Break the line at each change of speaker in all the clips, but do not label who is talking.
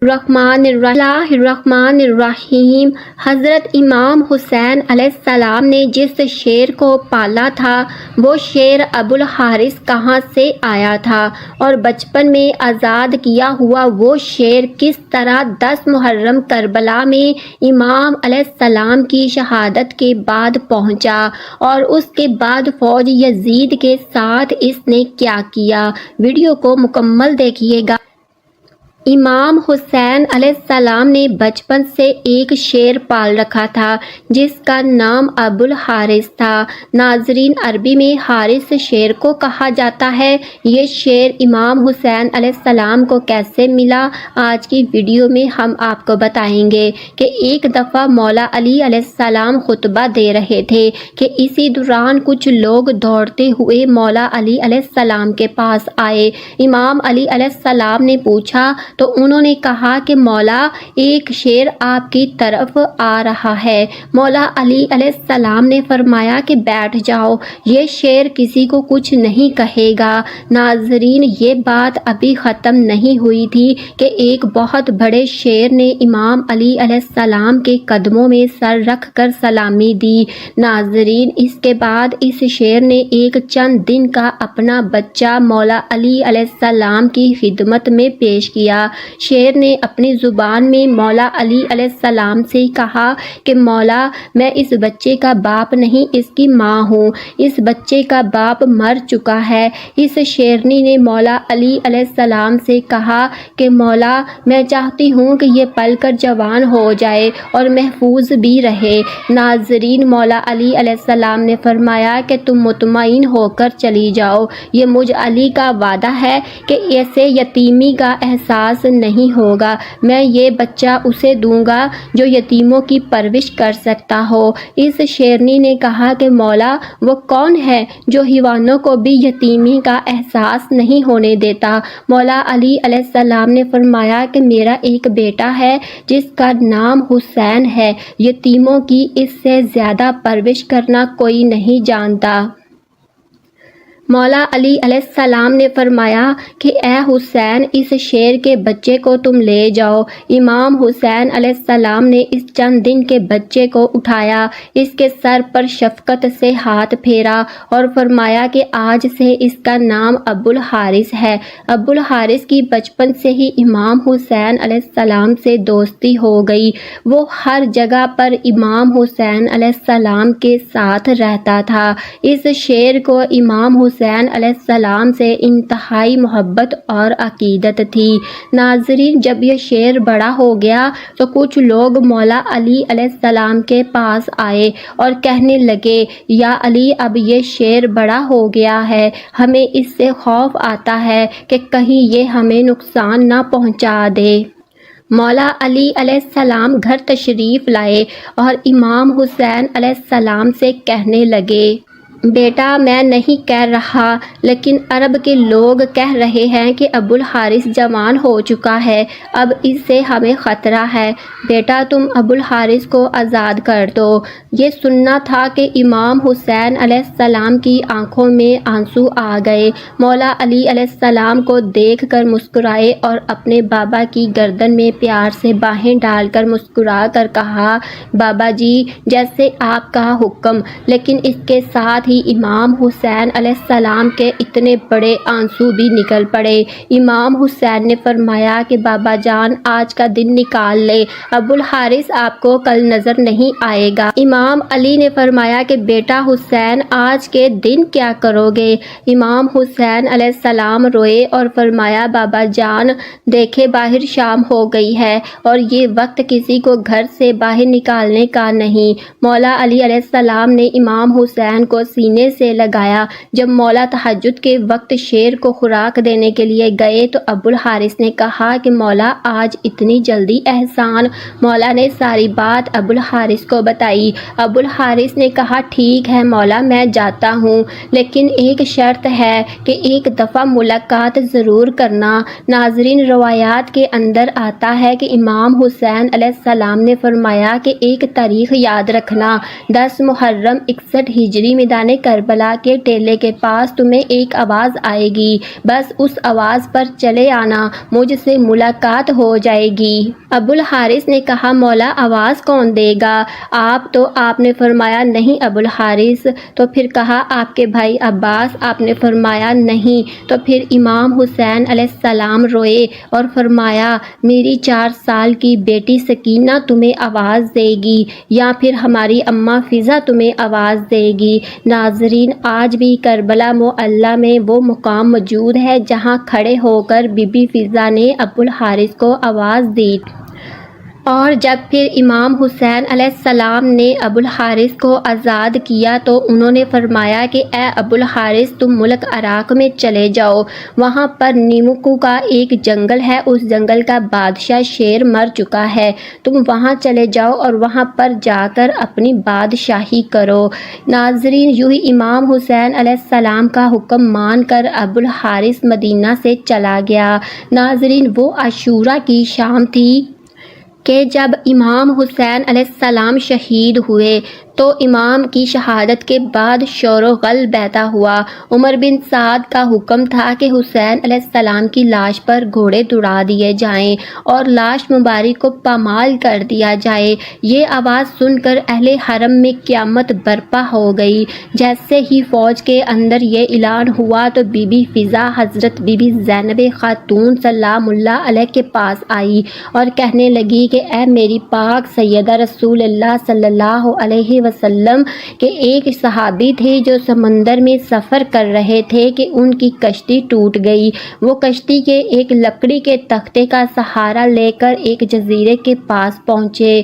الرحمن الرحیم۔ حضرت امام حسین علیہ السلام نے جس شیر کو پالا تھا وہ شیر ابوالحارث کہاں سے آیا تھا، اور بچپن میں آزاد کیا ہوا وہ شیر کس طرح 10 محرم کربلا میں امام علیہ السلام کی شہادت کے بعد پہنچا، اور اس کے بعد فوج یزید کے ساتھ اس نے کیا کیا۔ ویڈیو کو مکمل دیکھیے گا۔ امام حسین علیہ السلام نے بچپن سے ایک شیر پال رکھا تھا جس کا نام ابوالحارث تھا۔ ناظرین، عربی میں حارث شیر کو کہا جاتا ہے۔ یہ شیر امام حسین علیہ السلام کو کیسے ملا، آج کی ویڈیو میں ہم آپ کو بتائیں گے کہ ایک دفعہ مولا علی علیہ السلام خطبہ دے رہے تھے کہ اسی دوران کچھ لوگ دوڑتے ہوئے مولا علی علیہ السلام کے پاس آئے۔ امام علی علیہ السلام نے پوچھا تو انہوں نے کہا کہ مولا، ایک شیر آپ کی طرف آ رہا ہے۔ مولا علی علیہ السلام نے فرمایا کہ بیٹھ جاؤ، یہ شیر کسی کو کچھ نہیں کہے گا۔ ناظرین، یہ بات ابھی ختم نہیں ہوئی تھی کہ ایک بہت بڑے شیر نے امام علی علیہ السلام کے قدموں میں سر رکھ کر سلامی دی۔ ناظرین، اس کے بعد اس شیر نے ایک چند دن کا اپنا بچہ مولا علی علیہ السلام کی خدمت میں پیش کیا۔ شیر نے اپنی زبان میں مولا علی علیہ السلام سے کہا کہ مولا، میں اس بچے کا باپ نہیں، اس کی ماں ہوں، اس بچے کا باپ مر چکا ہے۔ اس شیرنی نے مولا علی علیہ السلام سے کہا کہ مولا، میں چاہتی ہوں کہ یہ پل کر جوان ہو جائے اور محفوظ بھی رہے۔ ناظرین، مولا علی علیہ السلام نے فرمایا کہ تم مطمئن ہو کر چلی جاؤ، یہ مجھ علی کا وعدہ ہے کہ ایسے یتیمی کا احساس نہیں ہوگا، میں یہ بچہ اسے دوں گا جو یتیموں کی پرورش کر سکتا ہو۔ اس شیرنی نے کہا کہ مولا، وہ کون ہے جو حیوانوں کو بھی یتیمی کا احساس نہیں ہونے دیتا؟ مولا علی علیہ السلام نے فرمایا کہ میرا ایک بیٹا ہے جس کا نام حسین ہے، یتیموں کی اس سے زیادہ پرورش کرنا کوئی نہیں جانتا۔ مولا علی علیہ السلام نے فرمایا کہ اے حسین، اس شیر کے بچے کو تم لے جاؤ۔ امام حسین علیہ السلام نے اس چند دن کے بچے کو اٹھایا، اس کے سر پر شفقت سے ہاتھ پھیرا اور فرمایا کہ آج سے اس کا نام ابوالحارث ہے۔ ابوالحارث کی بچپن سے ہی امام حسین علیہ السلام سے دوستی ہو گئی، وہ ہر جگہ پر امام حسین علیہ السلام کے ساتھ رہتا تھا۔ اس شیر کو امام حسین علیہ السلام سے انتہائی محبت اور عقیدت تھی۔ ناظرین، جب یہ شیر بڑا ہو گیا تو کچھ لوگ مولا علی علیہ السلام کے پاس آئے اور کہنے لگے، یا علی، اب یہ شیر بڑا ہو گیا ہے، ہمیں اس سے خوف آتا ہے کہ کہیں یہ ہمیں نقصان نہ پہنچا دے۔ مولا علی علیہ السلام گھر تشریف لائے اور امام حسین علیہ السلام سے کہنے لگے، بیٹا، میں نہیں کہہ رہا، لیکن عرب کے لوگ کہہ رہے ہیں کہ ابوالحارث جوان ہو چکا ہے، اب اس سے ہمیں خطرہ ہے، بیٹا تم ابوالحارث کو آزاد کر دو۔ یہ سننا تھا کہ امام حسین علیہ السلام کی آنکھوں میں آنسو آ گئے۔ مولا علی علیہ السلام کو دیکھ کر مسکرائے اور اپنے بابا کی گردن میں پیار سے باہیں ڈال کر مسکرا کر کہا، بابا جی، جیسے آپ کا حکم۔ لیکن اس کے ساتھ ہی امام حسین علیہ السلام کے اتنے بڑے آنسو بھی نکل پڑے۔ امام حسین نے فرمایا کہ بابا جان، آج کا دن نکال لے، ابوالحارث آپ کو کل نظر نہیں آئے گا۔ امام علی نے فرمایا کہ بیٹا حسین، آج کے دن کیا کرو گے؟ امام حسین علیہ السلام روئے اور فرمایا، بابا جان، دیکھے باہر شام ہو گئی ہے اور یہ وقت کسی کو گھر سے باہر نکالنے کا نہیں۔ مولا علی علیہ السلام نے امام حسین کو سینے سے لگایا۔ جب مولا تہجد کے وقت شیر کو خوراک دینے کے لیے گئے تو ابوالحارث نے کہا کہ مولا، آج اتنی جلدی احسان؟ مولا نے ساری بات ابوالحارث کو بتائی۔ ابوالحارث نے کہا، ٹھیک ہے مولا، میں جاتا ہوں، لیکن ایک شرط ہے کہ ایک دفعہ ملاقات ضرور کرنا۔ ناظرین، روایات کے اندر آتا ہے کہ امام حسین علیہ السلام نے فرمایا کہ ایک تاریخ یاد رکھنا، 10 محرم 61 ہجری میدان میدان کربلا کے ٹیلے کے پاس تمہیں ایک آواز آئے گی، بس اس آواز پر چلے آنا، مجھ سے ملاقات ہو جائے گی۔ ابو الحارث نے کہا مولا آواز کون دے گا؟ آپ نے فرمایا نہیں ابو الحارث۔ تو پھر کہا آپ کے بھائی عباس؟ آپ نے فرمایا نہیں۔ تو پھر امام حسین علیہ السلام روئے اور فرمایا میری 4 سال کی بیٹی سکینہ تمہیں آواز دے گی یا پھر ہماری اماں فضا تمہیں آواز دے گی۔ ناظرین، آج بھی کربلا معلیٰ میں وہ مقام موجود ہے جہاں کھڑے ہو کر بی بی فضا نے ابو الحارث کو آواز دی، اور جب پھر امام حسین علیہ السلام نے ابو الحارث کو آزاد کیا تو انہوں نے فرمایا کہ اے ابو الحارث تم ملک عراق میں چلے جاؤ، وہاں پر نیمکو کا ایک جنگل ہے، اس جنگل کا بادشاہ شیر مر چکا ہے، تم وہاں چلے جاؤ اور وہاں پر جا کر اپنی بادشاہی کرو۔ ناظرین، یوں ہی امام حسین علیہ السلام کا حکم مان کر ابو الحارث مدینہ سے چلا گیا۔ ناظرین، وہ عاشوراء کی شام تھی کہ جب امام حسین علیہ السلام شہید ہوئے، تو امام کی شہادت کے بعد شور و غل پیدا ہوا۔ عمر بن سعد کا حکم تھا کہ حسین علیہ السلام کی لاش پر گھوڑے دوڑا دیے جائیں اور لاش مبارک کو پامال کر دیا جائے۔ یہ آواز سن کر اہل حرم میں قیامت برپا ہو گئی۔ جیسے ہی فوج کے اندر یہ اعلان ہوا تو بی بی فضا حضرت بی بی زینب خاتون سلام اللہ علیہ کے پاس آئی اور کہنے لگی کہ اے میری پاک سیدہ رسول اللہ صلی اللہ علیہ وسلم کے ایک صحابی تھے جو سمندر میں سفر کر رہے تھے کہ ان کی کشتی ٹوٹ گئی۔ وہ کشتی کے ایک لکڑی کے تختے کا سہارا لے کر ایک جزیرے کے پاس پہنچے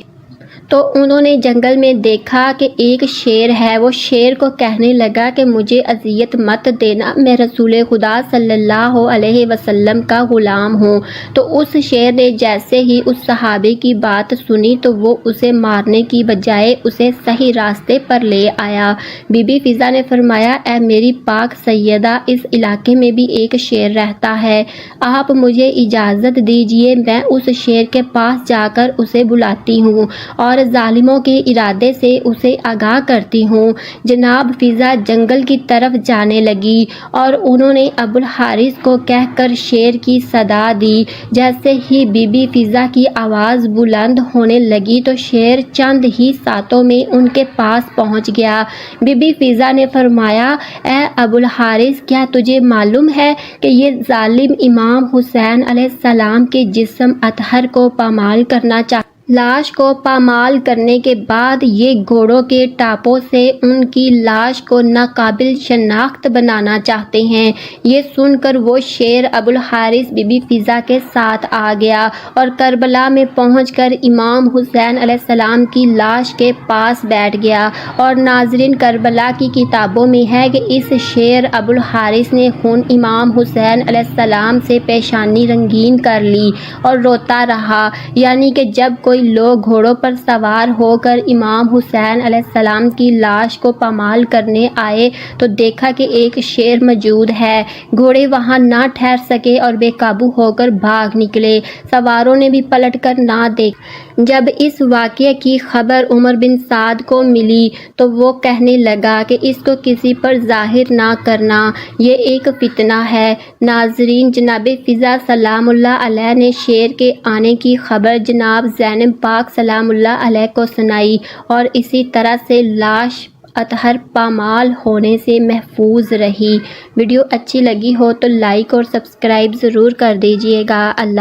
تو انہوں نے جنگل میں دیکھا کہ ایک شیر ہے۔ وہ شیر کو کہنے لگا کہ مجھے اذیت مت دینا، میں رسول خدا صلی اللہ علیہ وسلم کا غلام ہوں۔ تو اس شیر نے جیسے ہی اس صحابی کی بات سنی تو وہ اسے مارنے کی بجائے اسے صحیح راستے پر لے آیا۔ بی بی فضا نے فرمایا اے میری پاک سیدہ، اس علاقے میں بھی ایک شیر رہتا ہے، آپ مجھے اجازت دیجیے، میں اس شیر کے پاس جا کر اسے بلاتی ہوں اور ظالموں کے ارادے سے اسے آگاہ کرتی ہوں۔ جناب فضا جنگل کی طرف جانے لگی اور انہوں نے ابو الحارث کو کہہ کر شیر کی صدا دی۔ جیسے ہی بی بی فضا کی آواز بلند ہونے لگی تو شیر چند ہی ساتوں میں ان کے پاس پہنچ گیا۔ بی بی فضا نے فرمایا اے ابو الحارث، کیا تجھے معلوم ہے کہ یہ ظالم امام حسین علیہ السلام کے جسم اطہر کو پامال کرنا چاہتا ہے؟ لاش کو پامال کرنے کے بعد یہ گھوڑوں کے ٹاپوں سے ان کی لاش کو ناقابل شناخت بنانا چاہتے ہیں۔ یہ سن کر وہ شیر ابو الحارث بی بی فضا کے ساتھ آ گیا اور کربلا میں پہنچ کر امام حسین علیہ السلام کی لاش کے پاس بیٹھ گیا۔ اور ناظرین، کربلا کی کتابوں میں ہے کہ اس شیر ابو الحارث نے خون امام حسین علیہ السلام سے پیشانی رنگین کر لی اور روتا رہا، یعنی کہ جب کوئی لوگ گھوڑوں پر سوار ہو کر امام حسین علیہ السلام کی لاش کو پامال کرنے آئے تو دیکھا کہ ایک شیر موجود ہے۔ گھوڑے وہاں نہ ٹھہر سکے اور بے قابو ہو کر بھاگ نکلے، سواروں نے بھی پلٹ کر نہ دیکھا۔ جب اس واقعے کی خبر عمر بن سعد کو ملی تو وہ کہنے لگا کہ اس کو کسی پر ظاہر نہ کرنا، یہ ایک فتنہ ہے۔ ناظرین، جناب فضا سلام اللہ علیہ نے شیر کے آنے کی خبر جناب زینب پاک سلام اللہ علیہ کو سنائی اور اسی طرح سے لاش اطہر پامال ہونے سے محفوظ رہی۔ ویڈیو اچھی لگی ہو تو لائک اور سبسکرائب ضرور کر دیجیے گا۔ اللہ